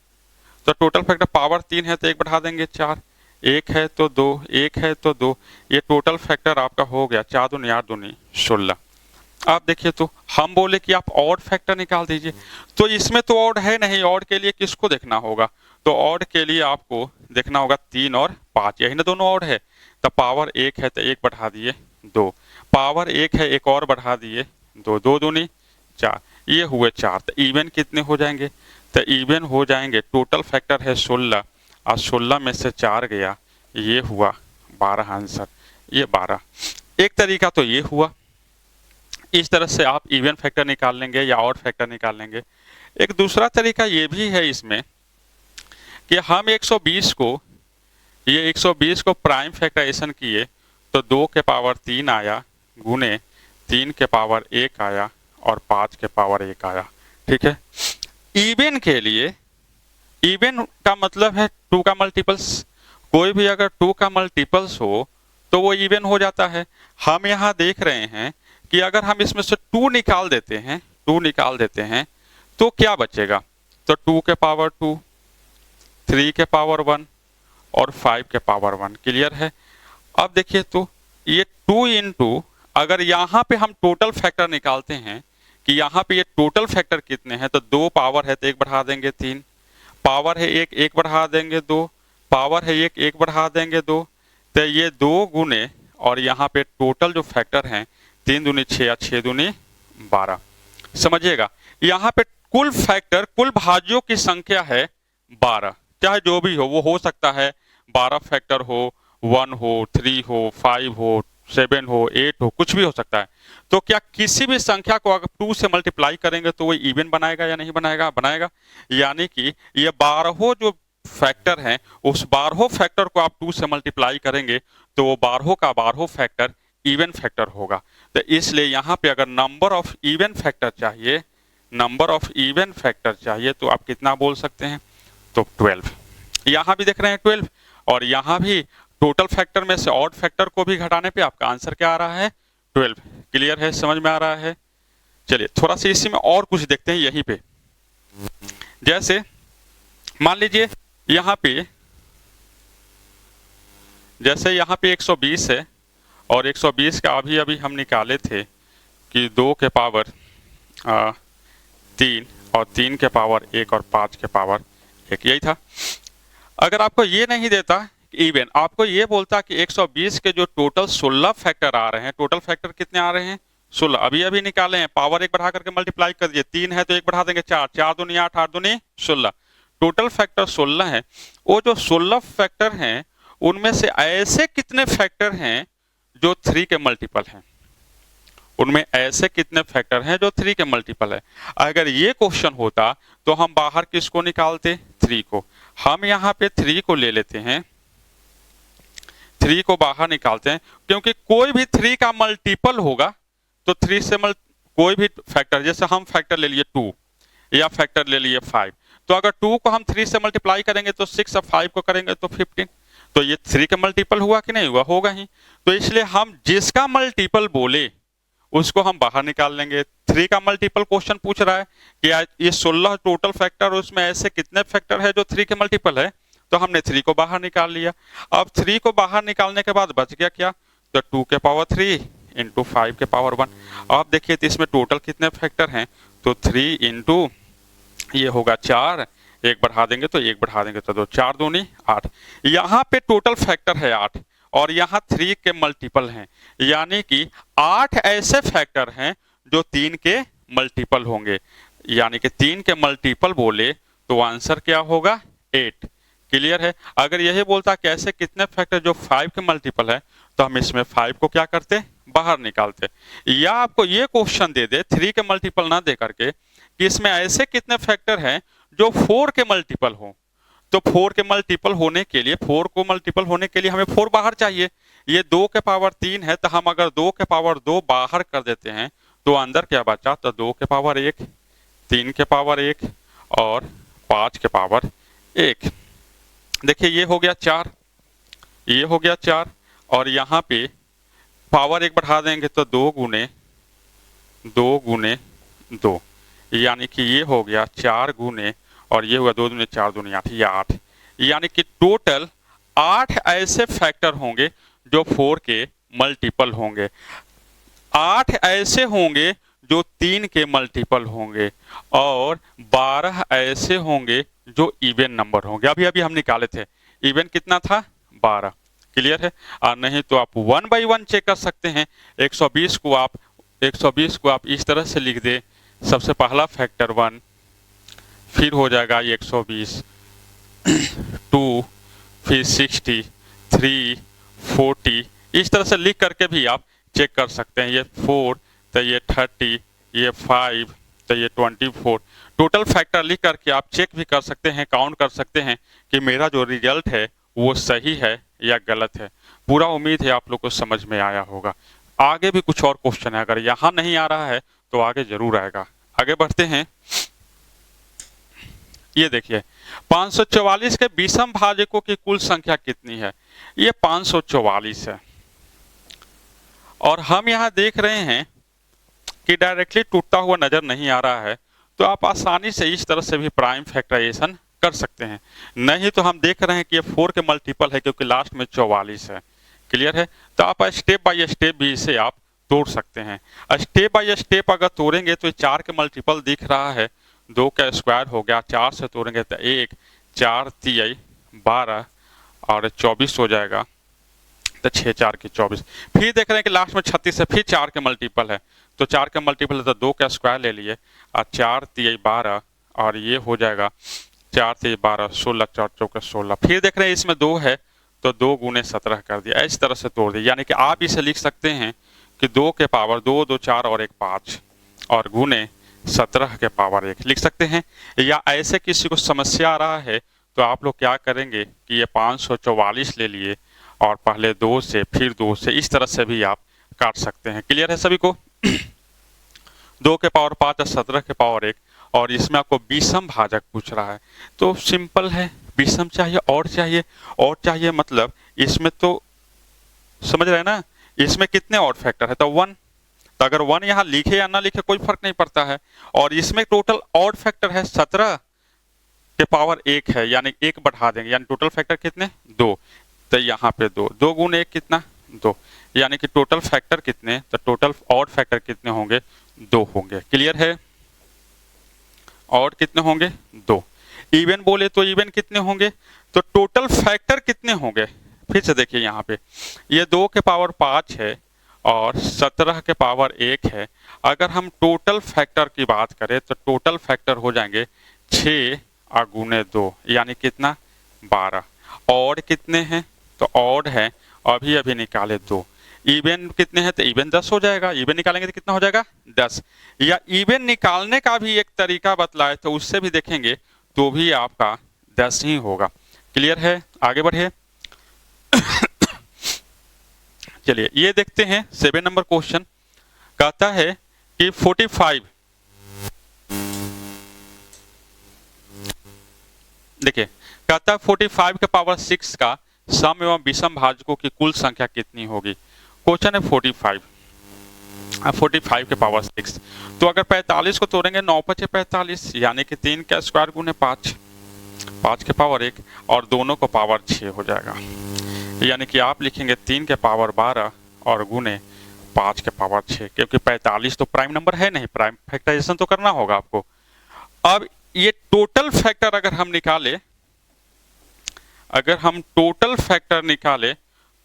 Speaker 1: तो टोटल फैक्टर पावर 3 है तो 1 बढ़ा देंगे 4, 1 है तो 2, 1 है तो 2, ये टोटल फैक्टर आपका हो गया 4 दूनी 8 दूनी 16। आप देखिए, तो हम बोले कि आप ऑड फैक्टर निकाल दीजिए, तो इसमें तो ऑड है नहीं, ऑड के लिए किसको देखना होगा, तो ऑड के लिए आपको देखना होगा 3 और 5, यही ना दोनों ऑड है, तो पावर 1 है तो 1 बढ़ा दिए 2, पावर 1 है 1 और बढ़ा दिए 2, 2 दूनी 4, ये हुए 4। तो इवन कितने हो जाएंगे, तो इवन हो जाएंगे, टोटल फैक्टर है 16 और 16 में से 4 गया, ये हुआ 12 आंसर, ये 12। एक तरीका तो ये हुआ, इस तरह से आप इवन फैक्टर निकाल लेंगे या ऑड फैक्टर निकाल लेंगे। एक दूसरा तरीका ये भी है इसमें कि हम 120 को, ये 120 को प्राइम फैक्टराइजेशन किए तो 2 के पावर 3 आया, गुने 3 के पावर 1 आया, और 5 के पावर 1 आया। ठीक है। इवन के लिए इवन का मतलब है 2 का मल्टीपल्स, कोई भी अगर 2 का मल्टीपल्स हो तो वो इवन हो जाता है। हम यहाँ देख रहे हैं कि अगर हम इसमें से 2 निकाल देते हैं, 2 निकाल देते हैं तो क्या बचेगा, तो 2 के पावर 2, 3 के पावर 1 और 5 के पावर 1। क्लियर है। अब देखिए तो ये 2 इंटू, अगर यहाँ पे हम टोटल फैक्टर निकालते हैं कि यहाँ पे ये टोटल फैक्टर कितने हैं, तो 2 पावर है तो 1 बढ़ा देंगे 3, पावर है 1, 1 बढ़ा देंगे 2, पावर है 1, 1 बढ़ा देंगे 2, तो ये 2 गुने और यहाँ पे टोटल जो फैक्टर हैं 3 दूनी 6 या 6 दूनी 12। समझिएगा, यहाँ पे कुल फैक्टर, कुल भाज्यों की संख्या है 12, चाहे जो भी हो, वो हो सकता है 12 फैक्टर हो, 1 हो, 3 हो, 5 हो, 7 हो, 8 हो, कुछ भी हो सकता है। तो क्या किसी भी संख्या को अगर 2 से मल्टीप्लाई करेंगे तो वो इवन बनाएगा या नहीं बनाएगा, बनाएगा। यानी कि ये 12 जो फैक्टर हैं, उस 12 फैक्टर को आप 2 से मल्टीप्लाई करेंगे तो वो 12 का 12 फैक्टर इवन फैक्टर होगा। तो इसलिए यहाँ पे अगर नंबर ऑफ इवन फैक्टर चाहिए, नंबर ऑफ इवन फैक्टर चाहिए तो आप कितना बोल सकते हैं, तो 12। यहाँ भी देख रहे हैं 12, और यहाँ भी टोटल फैक्टर में से ऑड फैक्टर को भी घटाने पे आपका आंसर क्या आ रहा है, 12। क्लियर है, समझ में आ रहा है। चलिए थोड़ा सा इसी में और कुछ देखते हैं यहीं पे। जैसे मान लीजिए यहाँ पे, जैसे यहाँ पे 120 है और 120 का अभी अभी हम निकाले थे कि 2 के पावर 3 और 3 के पावर 1 और 5 के पावर 1, यही था। अगर आपको ये नहीं देता इवन, आपको ये बोलता कि 120 के जो टोटल 16 फैक्टर आ रहे हैं, टोटल फैक्टर कितने आ रहे हैं 16, अभी अभी निकाले हैं, पावर 1 बढ़ा करके मल्टीप्लाई कर दिए, 3 है तो 1 बढ़ा देंगे 4, 4 दूनी 8, 8 दूनी 16, टोटल फैक्टर 16 है। वो जो 16 फैक्टर हैं उनमें से ऐसे कितने फैक्टर हैं जो 3 के मल्टीपल हैं, उनमें ऐसे कितने फैक्टर हैं जो 3 के मल्टीपल है। अगर ये क्वेश्चन होता तो हम बाहर किसको निकालते, 3 को। हम यहाँ पे 3 को ले लेते हैं, 3 को बाहर निकालते हैं, क्योंकि कोई भी 3 का मल्टीपल होगा तो 3 से कोई भी फैक्टर, जैसे हम फैक्टर ले लिए 2 या फैक्टर ले लिए 5, तो अगर 2 को हम 3 से मल्टीप्लाई करेंगे तो 6 और 5 को करेंगे तो 15, तो ये 3 का मल्टीपल हुआ कि नहीं हुआ, होगा ही। तो इसलिए हम जिसका मल्टीपल बोले उसको हम बाहर निकाल लेंगे। 3 का मल्टीपल क्वेश्चन पूछ रहा है कि ये 16 टोटल फैक्टर, उसमें ऐसे कितने फैक्टर है जो 3 के मल्टीपल है, तो हमने 3 को बाहर निकाल लिया। अब 3 को बाहर निकालने के बाद बच गया क्या, तो 2 के पावर 3 इंटू 5 के पावर 1। अब देखिए तो इसमें टोटल कितने फैक्टर हैं, तो 3 इंटू ये होगा 4, 1 बढ़ा देंगे तो 1 बढ़ा देंगे तो 2, 4 दूनी 8। यहाँ पे टोटल फैक्टर है 8 और यहाँ 3 के मल्टीपल हैं, यानी कि 8 ऐसे फैक्टर हैं जो 3 के मल्टीपल होंगे, यानी कि 3 के मल्टीपल बोले तो आंसर क्या होगा, 8। क्लियर है। अगर यही बोलता कि ऐसे कितने फैक्टर जो 5 के मल्टीपल है, तो हम इसमें 5 को क्या करते, बाहर निकालते। या आपको ये क्वेश्चन दे दे 3 के मल्टीपल ना दे करके कि इसमें ऐसे कितने फैक्टर हैं जो 4 के मल्टीपल हो, तो 4 के मल्टीपल होने के लिए, 4 को मल्टीपल होने के लिए हमें 4 बाहर चाहिए। ये 2 के पावर 3 है, तो हम अगर 2 के पावर 2 बाहर कर देते हैं तो अंदर क्या बचा, तो 2 के पावर 1, 3 के पावर 1 और 5 के पावर 1। देखिए ये हो गया 4, ये हो गया 4, और यहाँ पे पावर 1 बढ़ा देंगे तो 2 गुने 2, यानी कि ये हो गया 4 गुने, और ये हुआ 2 दूनी 4 दूनी 8, ये 8, यानी कि टोटल 8 ऐसे फैक्टर होंगे जो 4 के मल्टीपल होंगे, 8 ऐसे होंगे जो 3 के मल्टीपल होंगे, और 12 ऐसे होंगे जो इवन नंबर होंगे। अभी अभी हम निकाले थे, इवन कितना था, 12। क्लियर है। और नहीं तो आप 1 बाई 1 चेक कर सकते हैं। 120 को आप इस तरह से लिख दे, सबसे पहला फैक्टर 1, फिर हो जाएगा 120, 2, फिर 60, 3, 40, इस तरह से लिख करके भी आप चेक कर सकते हैं। ये 4 तो ये 30, ये 5 तो ये 24, टोटल फैक्टर लिख करके आप चेक भी कर सकते हैं, काउंट कर सकते हैं कि मेरा जो रिजल्ट है वो सही है या गलत है। पूरा उम्मीद है आप लोग को समझ में आया होगा। आगे भी कुछ और क्वेश्चन है, अगर यहाँ नहीं आ रहा है तो आगे जरूर आएगा। आगे बढ़ते हैं। ये देखिए 544 के विषम भाजकों की कुल संख्या कितनी है, ये 544 है। और हम यहाँ देख रहे हैं कि डायरेक्टली टूटता हुआ नजर नहीं आ रहा है, तो आप आसानी से इस तरह से भी प्राइम फैक्टराइजेशन कर सकते हैं। नहीं तो हम देख रहे हैं कि ये 4 के मल्टीपल है क्योंकि लास्ट में 44 है। क्लियर है? तो आप स्टेप बाय स्टेप भी इसे आप तोड़ सकते हैं। स्टेप बाय स्टेप अगर तोड़ेंगे तो 4 के मल्टीपल दिख रहा है, 2 का स्क्वायर हो गया, 4 से तोड़ेंगे तो 1, 4 तिहाई 12 और 24 हो जाएगा, तो 6 4 की 24। फिर देख रहे हैं कि लास्ट में 36 है, फिर 4 के मल्टीपल है, तो 4 के मल्टीपल है तो 2 का स्क्वायर ले लिए और 4 तिहाई 12 और ये हो जाएगा 4 तिहाई 12, 16 4 चौके 16। फिर देख रहे हैं इसमें 2 है तो 2 गुने 17 कर दिया, इस तरह से तोड़ दिया। यानी कि आप इसे लिख सकते हैं कि 2 के पावर 2, 2 4 और 1 5 और गुने 17 के पावर 1 लिख सकते हैं। या ऐसे किसी को समस्या आ रहा है तो आप लोग क्या करेंगे कि ये 544 ले लिए और पहले 2 से फिर 2 से, इस तरह से भी आप काट सकते हैं। क्लियर है सभी को? 2 के पावर 5 और 17 के पावर 1, और इसमें आपको विषम भाजक पूछ रहा है तो सिंपल है, विषम चाहिए और चाहिए, और चाहिए मतलब इसमें तो समझ रहे हैं ना, इसमें कितने ऑड फैक्टर है तो 1, तो अगर 1 यहाँ लिखे या ना लिखे कोई फर्क नहीं पड़ता है। और इसमें टोटल ऑड फैक्टर है 17 के पावर 1 है, यानी 1 बढ़ा देंगे, यानी टोटल फैक्टर कितने 2, तो यहाँ पे 2, 2 गुने 1 कितना 2, यानी कि टोटल फैक्टर कितने, तो टोटल ऑड फैक्टर कितने होंगे 2 होंगे। क्लियर है? ऑड कितने होंगे 2। इवन बोले तो इवन कितने होंगे, तो टोटल फैक्टर कितने होंगे, फिर से देखिए यहाँ पे ये 2 के पावर 5 है और 17 के पावर 1 है। अगर हम टोटल फैक्टर की बात करें तो टोटल फैक्टर हो जाएंगे 6 और गुने 2, यानी कितना 12। ऑड कितने हैं, तो ऑड है अभी अभी निकाले 2। इवन कितने हैं, तो इवन 10 हो जाएगा, इवन निकालेंगे तो कितना हो जाएगा 10। या इवन निकालने का भी एक तरीका बतलाए तो उससे भी देखेंगे तो भी आपका 10 ही होगा। क्लियर है? आगे बढ़िए। चलिए ये देखते हैं 7 नंबर क्वेश्चन। कहता है कि 45, देखिए कहता है 45 के पावर 6 का सम एवं विषम भाजकों की कुल संख्या कितनी होगी। क्वेश्चन है 45, 45 के पावर 6, तो अगर 45 को तोड़ेंगे 9 5 45, यानी कि 3 का स्क्वायर गुने 5, 5 के पावर 1 और दोनों को पावर 6 हो जाएगा। यानी कि आप लिखेंगे 3 के पावर 12 और गुने 5 के पावर 6, क्योंकि 45 तो प्राइम नंबर है नहीं, प्राइम फैक्टराइजेशन तो करना होगा आपको। अब ये टोटल फैक्टर अगर हम निकाले, अगर हम टोटल फैक्टर निकाले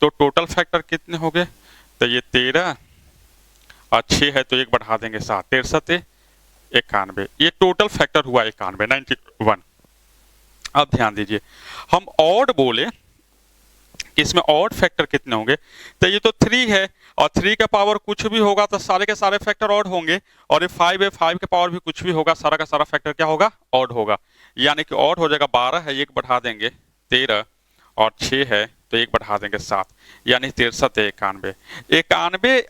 Speaker 1: तो टोटल फैक्टर कितने हो गए, तो ये 13 और 6 है तो 1 बढ़ा देंगे 7, 63 91, ये टोटल फैक्टर हुआ 91 91। अब ध्यान दीजिए हम ऑड बोले, इसमें ऑड फैक्टर कितने होंगे, तो ये तो 3 है और 3 का पावर कुछ भी होगा तो सारे के सारे फैक्टर ऑड होंगे, और ये 5 है, 5 के पावर भी कुछ भी होगा, सारा का सारा फैक्टर क्या होगा ऑड होगा। यानी कि ऑड हो जाएगा 12 है 1 बढ़ा देंगे 13 और 6 है तो 1 बढ़ा देंगे 7, यानी 63 91। 91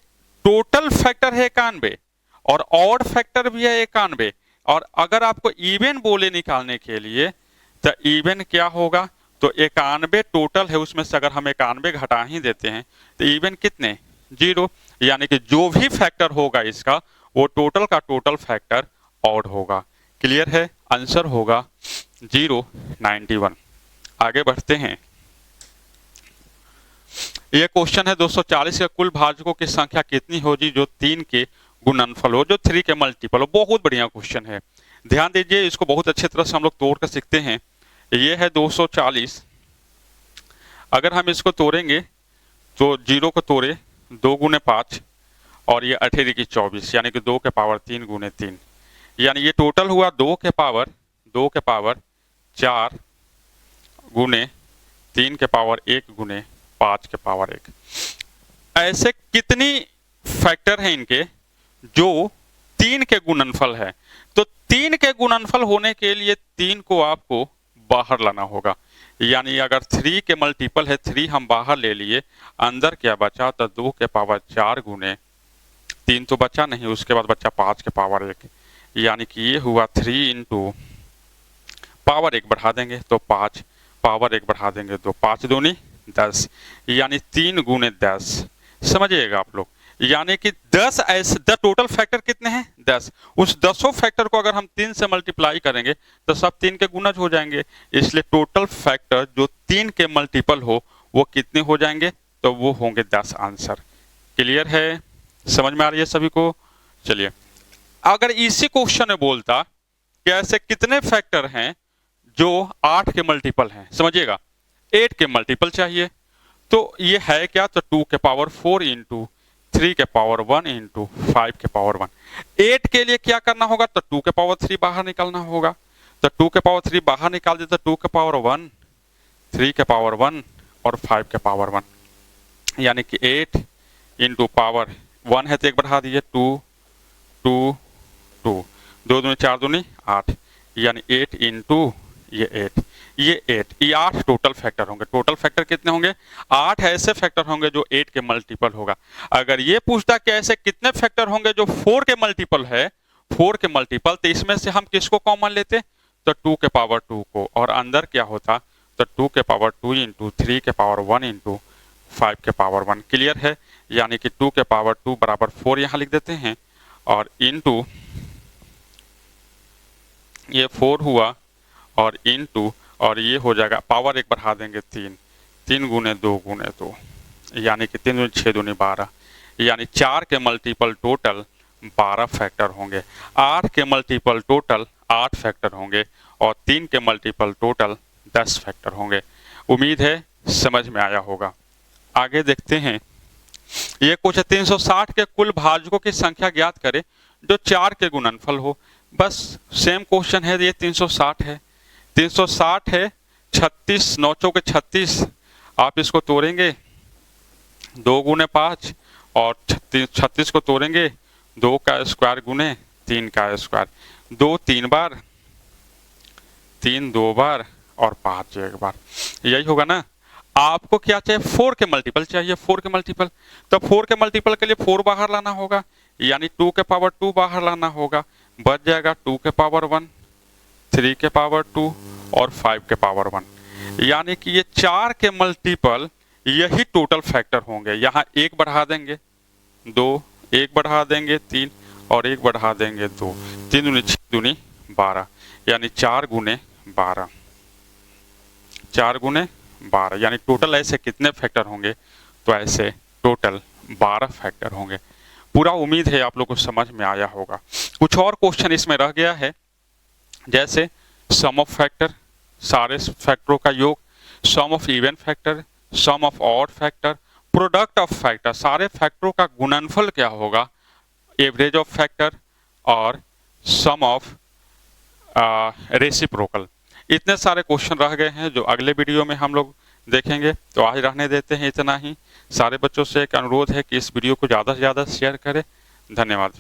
Speaker 1: टोटल फैक्टर है 91 और ऑड फैक्टर भी है 91। और अगर आपको इवन बोले निकालने के लिए तो इवन क्या होगा, तो 91 टोटल है, उसमें से अगर हम 91 घटा ही देते हैं तो इवन कितने 0, यानी कि जो भी फैक्टर होगा इसका वो टोटल का टोटल फैक्टर ऑड होगा। क्लियर है? आंसर होगा 0 91। आगे बढ़ते हैं। यह क्वेश्चन है 240 के कुल भाजकों की संख्या कितनी होगी जो 3 के गुणनफल हो, जो 3 के मल्टीपल हो। बहुत बढ़िया क्वेश्चन है, ध्यान दीजिए, इसको बहुत अच्छी तरह से हम लोग तोड़ कर सीखते हैं। ये है 240, अगर हम इसको तोड़ेंगे तो 0 को तोड़े 2 गुने 5 और ये 18 की 24, यानी कि 2 के पावर 3 गुने 3, यानी ये टोटल हुआ 2 के पावर 4 गुने 3 के पावर 1 गुने 5 के पावर 1। ऐसे कितनी फैक्टर हैं इनके जो 3 के गुणनफल है, तो 3 के गुणनफल होने के लिए 3 को आपको बाहर लाना होगा। यानी अगर 3 के मल्टीपल है 3 हम बाहर ले लिए, अंदर क्या बचा, तो 2 के पावर 4 गुने 3 तो बचा नहीं, उसके बाद बचा 5 के पावर 1, यानी कि ये हुआ 3 इंटू पावर 1 बढ़ा देंगे तो 5, पावर 1 बढ़ा देंगे तो 5 दूनी 10, यानी 3 गुने 10। समझिएगा आप लोग, यानी कि 10 ऐसे टोटल फैक्टर कितने हैं 10। उस 10 फैक्टर को अगर हम 3 से मल्टीप्लाई करेंगे तो सब 3 के गुणज हो जाएंगे, इसलिए टोटल फैक्टर जो 3 के मल्टीपल हो वो कितने हो जाएंगे, तो वो होंगे 10 आंसर। क्लियर है, समझ में आ रही है सभी को। चलिए, अगर इसी क्वेश्चन में बोलता कि ऐसे कितने फैक्टर हैं जो 8 के मल्टीपल हैं, समझिएगा 8 के मल्टीपल चाहिए, तो ये है क्या, तो 2 के पावर 4 इंटू 3 के पावर 1 इंटू 5 के पावर 1। 8 के लिए क्या करना होगा, तो 2 के पावर 3 बाहर निकालना होगा, तो 2 के पावर 3 बाहर निकाल देते, 2 के पावर 1, 3 के पावर 1 और 5 के पावर 1, यानी कि 8 इंटू पावर 1 है तो 1 बढ़ा दीजिए, 2 2 2, 2 दूनी 4 दूनी 8, यानी 8 इंटू ये 8, ये 8 टोटल फैक्टर होंगे। टोटल फैक्टर कितने होंगे, 8 ऐसे फैक्टर होंगे जो 8 के मल्टीपल होगा। अगर ये पूछता कि ऐसे कितने फैक्टर होंगे जो 4 के मल्टीपल है, 4 के मल्टीपल, तो इसमें से हम किसको कॉमन लेते, तो 2 के पावर 2 को, और अंदर क्या होता, तो 2 के पावर 2 इंटू 3 के पावर 1 इंटू 5 के पावर 1। क्लियर है, यानी कि 2 के पावर 2 बराबर 4 यहाँ लिख देते हैं, और इंटू ये 4 हुआ, और इंटू, और ये हो जाएगा पावर 1 बढ़ा देंगे 3, 3 गुने 2 गुने 2, यानी कि 3 दूनी 6 दूनी 12, यानी 4 के मल्टीपल टोटल 12 फैक्टर होंगे, 8 के मल्टीपल टोटल 8 फैक्टर होंगे, और 3 के मल्टीपल टोटल 10 फैक्टर होंगे। उम्मीद है समझ में आया होगा। आगे देखते हैं, ये कुछ 360 के कुल भाजकों की संख्या ज्ञात करें जो 4 के गुणनफल हो। बस सेम क्वेश्चन है, ये 360 है, 360 है, 36 9 चौके 36, आप इसको तोड़ेंगे 2 गुने 5, और 36 को तोड़ेंगे 2 का स्क्वायर गुने 3 का स्क्वायर, 2 3 बार, 3 2 बार, और 5 1 बार, यही होगा ना। आपको क्या चाहिए, 4 के मल्टीपल चाहिए, 4 के मल्टीपल, तो 4 के मल्टीपल के लिए 4 बाहर लाना होगा, यानी 2 के पावर 2 बाहर लाना होगा, बच जाएगा 2 के पावर 1, 3 के पावर 2 और 5 के पावर 1, यानी कि ये 4 के मल्टीपल यही टोटल फैक्टर होंगे। यहाँ 1 बढ़ा देंगे 2, 1 बढ़ा देंगे 3, और 1 बढ़ा देंगे 2, 3 दूनी 6 दूनी 12, यानी 4 गुने 12, 4 गुने 12, यानी टोटल ऐसे कितने फैक्टर होंगे, तो ऐसे टोटल 12 फैक्टर होंगे। पूरा उम्मीद है आप लोग को समझ में आया होगा। कुछ और क्वेश्चन इसमें रह गया है, जैसे सम ऑफ फैक्टर, सारे फैक्टरों का योग, sum of even factor, sum of odd factor, product of factor, सारे फैक्टरों का गुणनफल क्या होगा, एवरेज ऑफ फैक्टर, और सम ऑफ रेसिप्रोकल। इतने सारे क्वेश्चन रह गए हैं जो अगले वीडियो में हम लोग देखेंगे। तो आज रहने देते हैं इतना ही। सारे बच्चों से एक अनुरोध है कि इस वीडियो को ज़्यादा से ज़्यादा शेयर करें। धन्यवाद।